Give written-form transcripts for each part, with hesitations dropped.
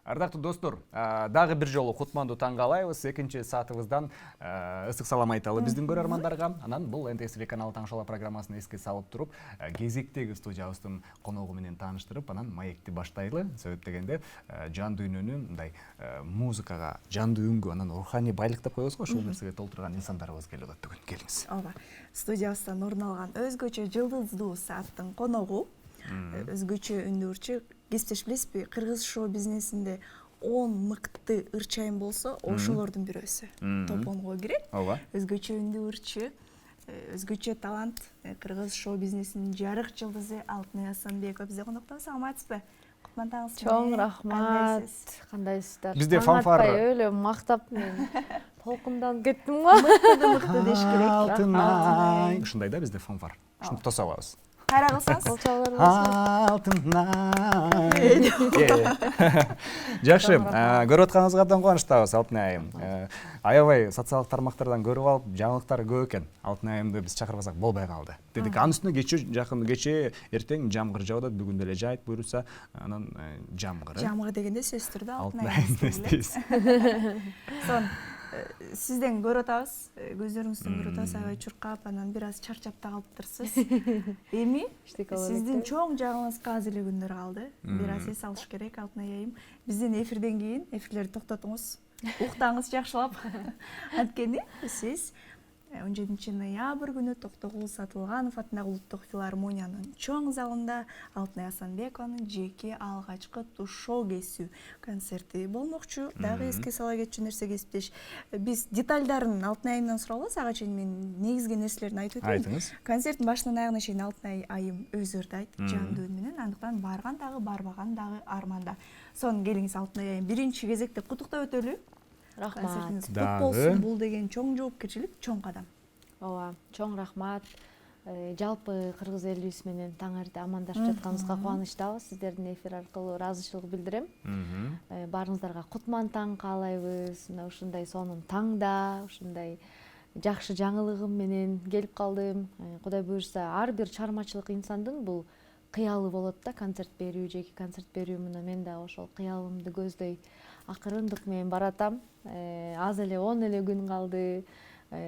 Ардактуу достор, дагы бир жолу кутмандуу таң каалайбыз. Экинчи саатыбыздан ысык салам айталы биздин көрөрмандарга. Анан бул НТСВ каналы Таңшала программасын эске салып туруп, кезектеги студиябыздын коногу менен тааныштырып, анан маекти баштайлы. Себеп дегенде жан дүйнөнү мындай музыкага, жандуу үнгө, анан руханий байлык деп коебуз го, ушул нерсеге толтурган инсандарыбыз келип атат бүгүн. Келиңиз. Ооба. Студиябыздан орун алган өзгөчө жылдыздуу сааттын коногу, өзгөчө үндүү ырчы. Кесиптеш билесизби, кыргыз шоу бизнесинде 10 мыкты ырчайым болсо, ошолордун бирөөсү топонго кирет. Ооба. Өзгөчө үндүү ырчы, өзгөчө талант, кыргыз шоу бизнесинин жарык жылдызы Алтынай Асанбекова бизде конокто. Саламатсызбы? Кутман таңыңыз менен. Чоң рахмат. Кандайсыздар? Бизде фанфар. Өлө мактап мен толкунданып кеттим го. Мыкты деш керек. Алтынай. Ушундай да бизде фанфар. Ушуну тосабыз. Кайра кылсаңыз. Колчалар Алтынай. Жакшы, көрүп атканыңызга абдан кубанычтабыз, Алтынай айым. Аябай социалдык тармактардан көрүп алып, жаңылыктары көп экен. Алтынай айымды биз чакырбасак болбой калды. Дедик, анын үстүнө кечээ эртең жамгыр жаап атат, бүгүн деле жаайт буйруса, анан жамгыр. Жамгыр дегенде сөз түрдө Алтынай айым. Сон сизден көрүп атабыз, көздөрүңүздөн көрүп атабыз, аябай чуркап, анан бир аз чарчап да калыптырсыз. Эми сиздин чоң жагыңызга азыр эле күндөр калды. Бир аз эс алыш керек, Алтынай айым. Биздин эфирден кийин эфирлерди токтотуңуз, уктаңыз жакшылап. Анткени сиз 17 ноябрь күнү Токтогул Сатылганов атындагы Улуттук филармониянын чоң залында Алтынай Асанбекованын жеке алгачкы тушоо кесүү концерти болмокчу. Дагы эске сала кетчү нерсе кесиптеш. Биз детальдарын Алтынай айымдан суралабыз. Ага чейин мен негизги нерселерин айтып өтөйүн. Айтыңыз. Концерттин башынан аягына чейин Алтынай айым өзү ырдайт, жандуу үн менен. Андыктан барган дагы, барбаган дагы арманда. Сон келиңиз Алтынай айым, биринчи кезекте куттуктап өтөлү. рахмат. Кут болсун, бул деген чоң жоопкерчилик, чоң кадам. Ооба, чоң рахмат. Жалпы кыргыз элибиз менен таң эрте амандашып жатканыбызга кубанычтабыз. Сиздердин эфир аркылуу ыраазычылык билдирем. Баарыңыздарга кутман таң каалайбыз. Мына ушундай сонун таңда, ушундай жакшы жаңылыгым менен келип калдым. Кудай буйрса, ар бир чыгармачылык инсандын бул кыялы болот да, концерт берүү, жеке концерт берүү. Мына мен да ошол кыялымды көздөй акырындык менен баратам. Аз эле 10 эле күн калды.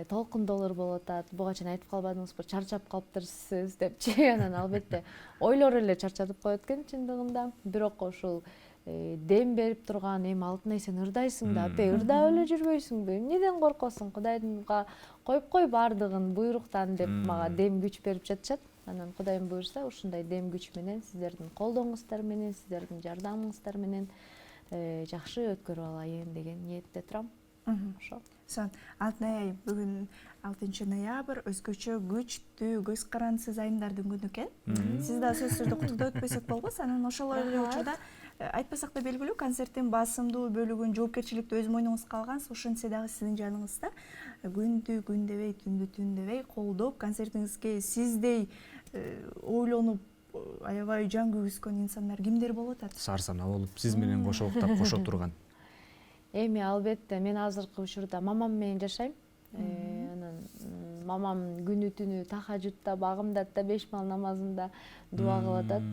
Толкундолор болуп атат. Буга чейин айтып калбадыңызбы, чарчап калыптырсыз депчи. Анан албетте ойлор эле чарчатып коет экен чындыгында. Бирок ошол дем берип турган, эми Алтынай сен ырдайсың да, апе ырдап эле жүрбөйсүңбү? Эмнеден коркосуң? Кудайдынга коюп кой баардыгын буйруктан деп мага дем күч берип жатышат. Анан Кудайым буйрса, ушундай дем күч менен, сиздердин колдооңуздар менен, сиздердин жардамыңыздар менен жакшы өткөрүп алайын деген ниетте турам. Ошо. Сон, Алтынай айым, бүгүн 6 ноябрь өзгөчө күчтүү, көз карандысыз айымдардын күнү экен. Сиз да сөзсүз түрдө куттуктап өтпөсөк болбос. Анан ошол эле учурда айтпасак да белгилүү, концерттин басымдуу бөлүгүн, жоопкерчиликти өз мойнуңузга алгансыз. Ошентсе дагы сиздин жаныңызда күндү күн дебей, түндү түн дебей колдоп, концертиңизге сиздей ойлонуп, аябай жан күйгүзгөн инсандар кимдер болуп атат? Сарсана болуп, сиз менен кошо уктап, кошо турган. Эми албетте мен азыркы учурда мамам менен жашайм. Анан мамам күнү түнү тахажутта, багымдатта, 5 мал намазында дуа кылып атат.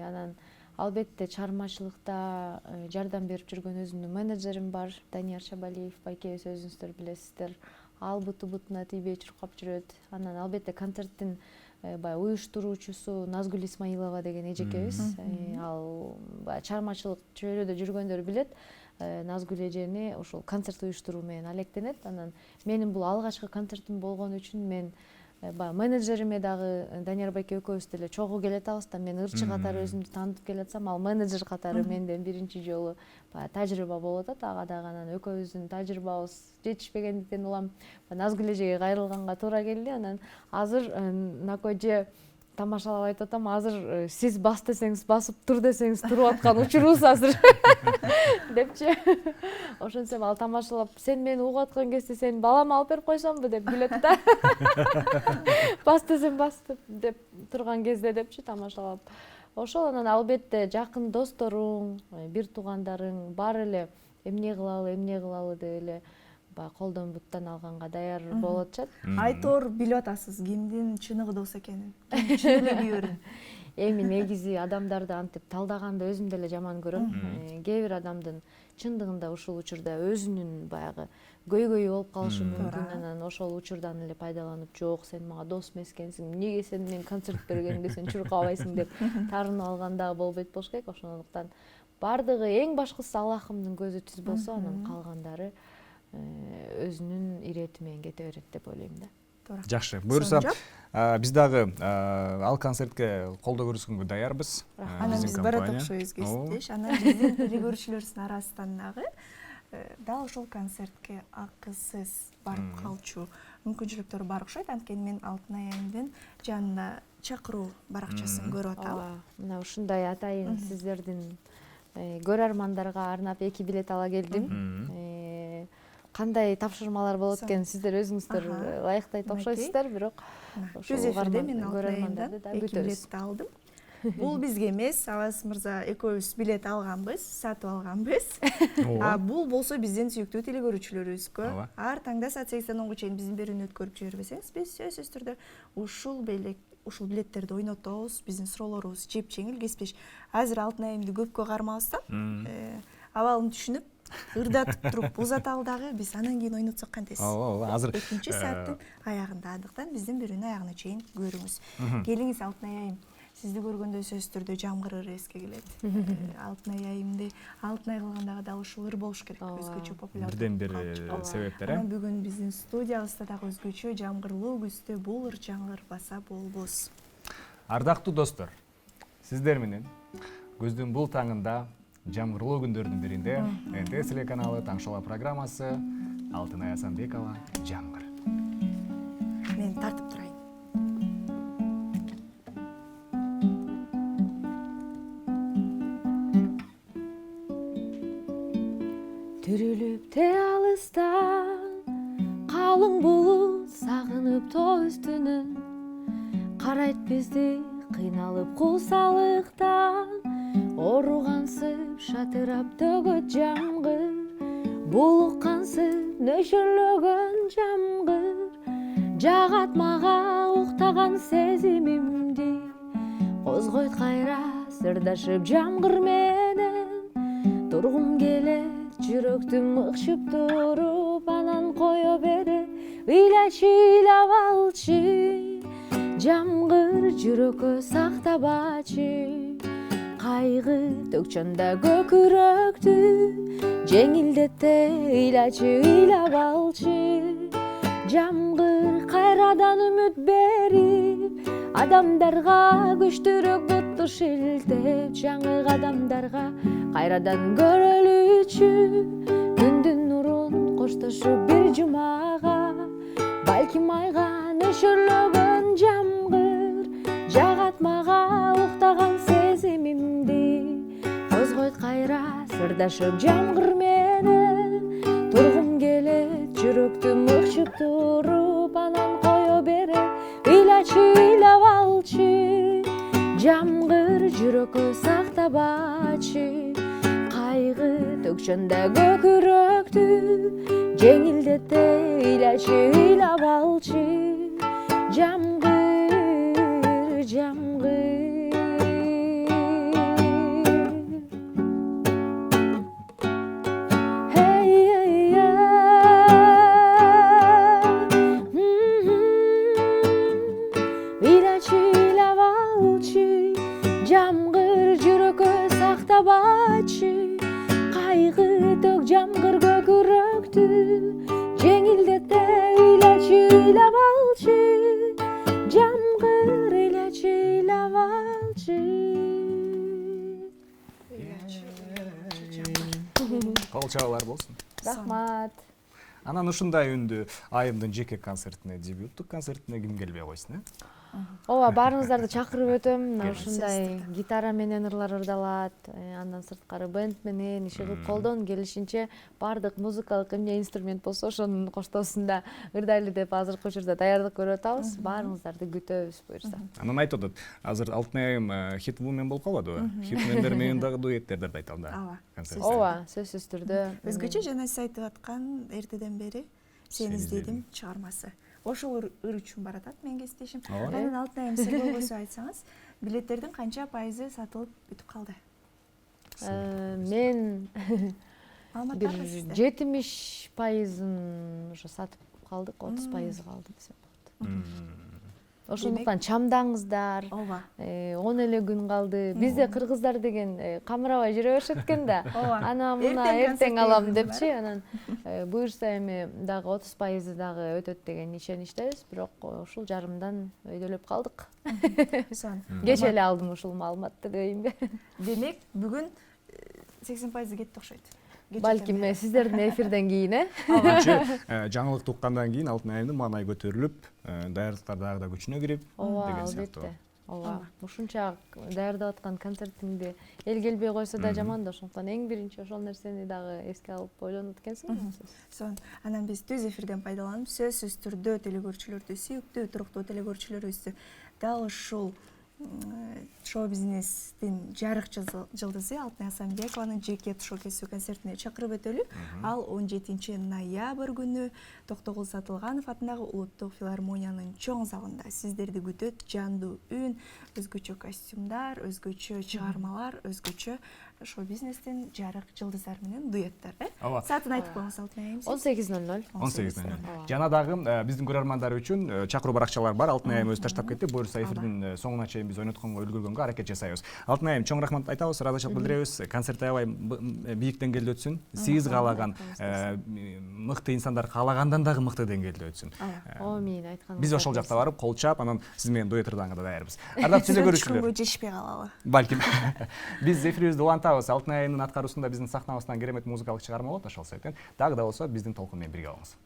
Анан албетте чыгармачылыкта жардам берип жүргөн өзүмдүн менеджерим бар, Данияр Шабалиев, байкебиз өзүңүздөр билесиздер. Ал бутуна тийбей чуркап жүрөт. Анан албетте концерттин баягы уюштуруучусу Назгүл Исмаилова деген эжекебиз. Ал чыгармачылык чөйрөдө жүргөндөр билет. Назгүл эжени ошол концерт уюштуруу менен алектенет. Анан менин бул алгачкы концертим болгон үчүн мен баягы менеджериме дагы Данияр байке экөөбүз деле чогуу келе атабыз да. Мен ырчы катары өзүмдү таанытып келе атсам, ал менеджер катары менден биринчи жолу баягы тажрыйба болуп атат. Ага дагы анан экөөбүздүн тажрыйбабыз жетишпегендиктен улам Назгүл эжеге кайрылганга туура келди. Анан азыр накоже тамашалап айтып атам, азыр сиз бас десеңиз басып, тур десеңиз туруп аткан учурубуз азыр депчи. Ошентсем ал тамашалап, сен мени угуп аткан кезде сен балам алып берип койсомбу деп күлөт да. Бас десем бас деп турган кезде депчи тамашалап. Ошол анан албетте жакын досторуң, бир туугандарың бар эле эмне кылалы деп эле баягы колдон буттан алганга даяр болуп атышат. Айтор билип атасыз кимдин чыныгыдоос экенин. Чын эле кийберин. Эми негизи адамдарды антип талдаганды өзүм деле жаман көрөм. Кээ бир адамдын чындыгында ушул учурда өзүнүн баягы көйгөйү болуп калышы мүмкүн. Анан ошол учурдан эле пайдаланып, жок сен мага дос эмес экенсиң, эмнеге сен мен концерт бергенимде сен чуркабайсың деп таарынып алган дагы болбойт болуш керек. Ошондуктан бардыгы эң башкысы Аллахымдын көзү түз болсо, анан калгандары өзүнүн ирети менен кете берет деп ойлойм да. Жакшы. Буюрса, биз дагы ал концертке колдоо көрсөткөнгө даярбыз. Анан биз баратык ошо өзгөчтүш. Анан биздин телекөрүүчүлөрүбүздүн арасынан дагы дал ошол концертке акысыз барып калчу мүмкүнчүлүктөр бар окшойт. Анткени мен Алтынай айымдын жанына чакыруу баракчасын көрүп атам. Мына ушундай атайын сиздердин көрөрмандарга арнап 2 билет ала келдим. Кандай тапшырмалар болот экен сиздер өзүңүздөр ылайыктайт окшойсуздар, бирок жүз эфирде мен Алтынай айымдан 2 билетти алдым. Бул бизге эмес, Абас мырза экөөбүз билет алганбыз, сатып алганбыз. Бул болсо биздин сүйүктүү телекөрүүчүлөрүбүзгө ар таңда саат 8-10 чейин биздин берүүнү өткөрүп жибербесеңиз, биз сөзсүз түрдө ушул билеттерди ойнотобуз. Биздин суроолорубуз жепжеңил, кесиптеш. Азыр Алтынай айымды көпкө кармабыздан абалын түшүнүп, ырдатып туруп узаталы дагы биз анан кийин ойнотсок кантесиз? Азыр 2 сааттын аягында, андыктан биздин берүүнү аягына чейин көрүңүз. Келиңиз Алтынай айым. Сизди көргөндө сөзсүз түрдө жамгыр эске келет. Алтынай айымды Алтынай кылгандагы дал ушул ыр болуш керек. Өзгөчө популярдуу. Бирден бир себептер. Бүгүн биздин студиябызда дагы өзгөчө жамгырлуу күздө бул ыр жаңырбаса болбос. Ардактуу достор, сиздер менен көздүн бул таңында жамгырлуу күндөрдүн биринде НТС телеканалы Таңшала программасы Алтынай Асанбекова жамгыр. Мен тартып турайын. Түрүлүп те алыстан калың булут сагынып тоо үстүнөн карайт бизди кыйналып кулсалыктан ооругансып шатырап төгөт жамгыр булуккансып нөшөрлөгөн жамгыр жагат мага уктаган сезимимди козгойт кайра сырдашып жамгыр менен тургум келет жүрөктүм ыкшып туруп анан кое бере ыйлап алчы жамгыр жүрөккө сактабачы кайгы төкчөндө көкүрөктү жеңилдетте ыйлап алчы жамгыр кайрадан үмүт берип адамдарга күчтүүрөөк бутту шилтеп жаңы кадамдарга кайрадан көрөлүчү күндүн нурун коштошуп бир жумага балким айга нөшөрлөгөн жамгыр жагат мага уктаган сезимимди козгойт кайра сырдашып жамгыр менен тургум келет жүрөктүм ыкшып туруп анан кое бере ыйлап алчы жамгыр жүрөккө сактабачы кайгы төкчөндө көкүрөктү жеңилдетте ыйлап алчы жамгыр жамгыр жамгыр жүрөккө сактабачы кайгы төк жамгыр көкүрөктү жеңилдетте ыйлап алчы жамгыр ыйлап алчы кол чабуулар болсун. Рахмат. Анан ушундай үндү айымдын жеке концертине, дебюттук концертине ким келбей койсун, ооба баарыңыздарды чакырып өтөм. Мына Сөзсүз ушундай түрдө. гитара менен ырлар ырдалат, андан сырткары бенд менен иши кылып колдон келишинче баардык музыкалык эмне инструмент болсо ошонун коштоосунда ырдайлы деп азыркы учурда даярдык көрүп атабыз. Баарыңыздарды күтөбүз буюрса. Анан айтып атат, азыр Алтын айым хит вумен болуп калбадыбы? Хитмендер менен дагы дуэттерди айтам да. Ооба. Ооба, сөзсүз түрдө. Өзгөчө жана сиз айтып аткан эртеден бери сени издедим чыгармасы. Ошол ыр үчүн баратат менин кесиптешим. Анан Алтын айым сиз болбосо айтсаңыз, билеттердин канча пайызы сатылып бүтүп калды? Мен Маалыматтар бир бар сизде? 70%-ын ошо сатып калдык, 30% калды десем болот. Ошондуктан чамдаңыздар. Ооба. 10 эле күн калды. Бизде кыргыздар деген камырабай жүрө беришет экен да. Ана мына эртең алам депчи, анан буюрса эми дагы 30% дагы өтөт деген ишеничтебиз, бирок ушул жарымдан өйдөлөп калдык. Кече эле алдым ушул маалыматты дейинби. Демек, бүгүн 80% кетти окшойт. Балким сиздердин эфирден кийин, Жаңылык туккандан кийин Алтын айымдын маанай көтөрүлүп, даярдыктар дагы да күчүнө кирип деген сыяктуу. албетте. Ооба. Ушунча даярдап аткан концертиңди эл келбей койсо да жаман да, ошондуктан эң биринчи ошол нерсени дагы эске алып ойлонот экенсиң. Анан биз түз эфирден пайдаланып, сөзсүз түрдө телекөрүүчүлөрдү, сүйүктүү, туруктуу телекөрүүчүлөрүбүздү дал ушул шоу-бизнестин жарык жылдызы Алтынай Асанбекованын жеке тушоо кесүү концертине чакырып өтөлү. Ал 17 ноябрь күнү Токтогул Сатылганов атындагы Улуттук филармониянын чоң залында сиздерди күтөт. Жандуу үн, өзгөчө костюмдар, өзгөчө чыгармалар, өзгөчө шоу-бизнестин жарык жылдыздар менен дуэттер. Саатын айтып коюңуз Алтынай айым. 18:00. 18:00. Жана дагы биздин көрөрмандар үчүн чакыруу баракчалар бар. Алтын айым өзү таштап кетти. Буюрса эфирдин соңуна чейин биз ойнотконго үлгүргөнгө аракет жасайбыз. Алтын айым чоң рахмат айтабыз, ыраазычылык билдиребиз. Концерт аябай бийик деңгээлде өтсүн. Сиз каалаган мыкты инсандар каалагандан дагы мыкты деңгээлде өтсүн. Амин айтканыңыз. Биз ошол жакта барып кол чаап, анан сиз менен дуэт ырдаганга да даярбыз. Ардактуу телекөрүүчүлөр, жетишпей калалы. балким биз эфирибизди улантабыз. Алтын айымдын аткаруусунда биздин сахнабыздан керемет музыкалык чыгарма болот, ошол себептен дагы да болсо биздин толкун менен бирге болуңуз.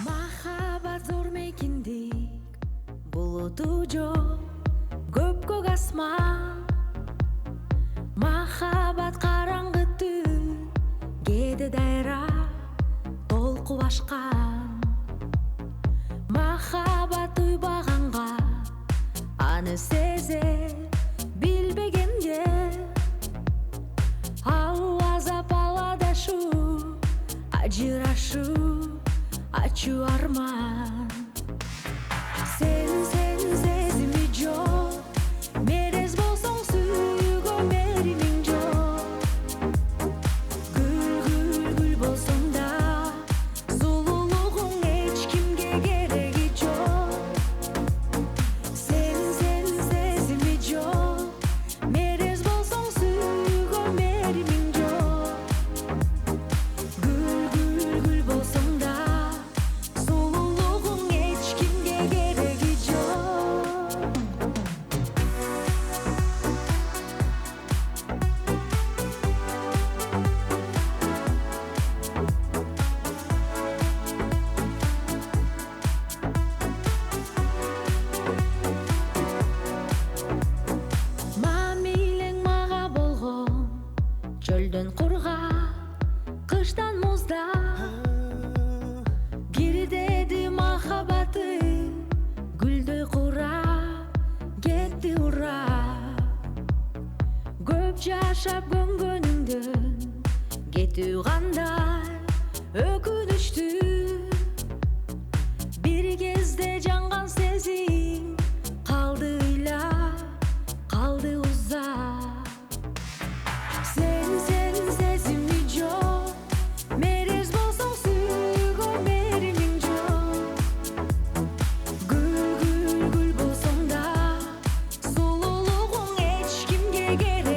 Махаббат зор мейкиндик, булуту жок, көпкөк асман. Махаббат караңгы түн, кээде дайра, толку башкан. Махаббат уйбаганга, аны сезе билбегенде. Ал азап аладашуу, ажырашуу, ачуу арман. Sen сезими жок, мерез болсоң сүйгө меримиң жок. Гүл болсоң да, сулуулугуң эч кимге кереги жок. Sen сезими жок, мерез болсоң сүйгө меримиң жок. Гүл болсоң да, сулуулугуң эч кимге кереги жок. Мамилең мага болгон, чөлдөн курга, кыштан музда. Кирдеди махаббаты, гүлдөй курап, кетти урап. Көп жашап көнгөнүңдөн, кетүү кандай өкүнүчтүү. Бир кезде жанган сезим, калды ыйлап, калды узап. Sen сезими жок, мерез болсоң сүйгө меримиң жок. Гүл болсоң да, сулуулугуң эч кимге керек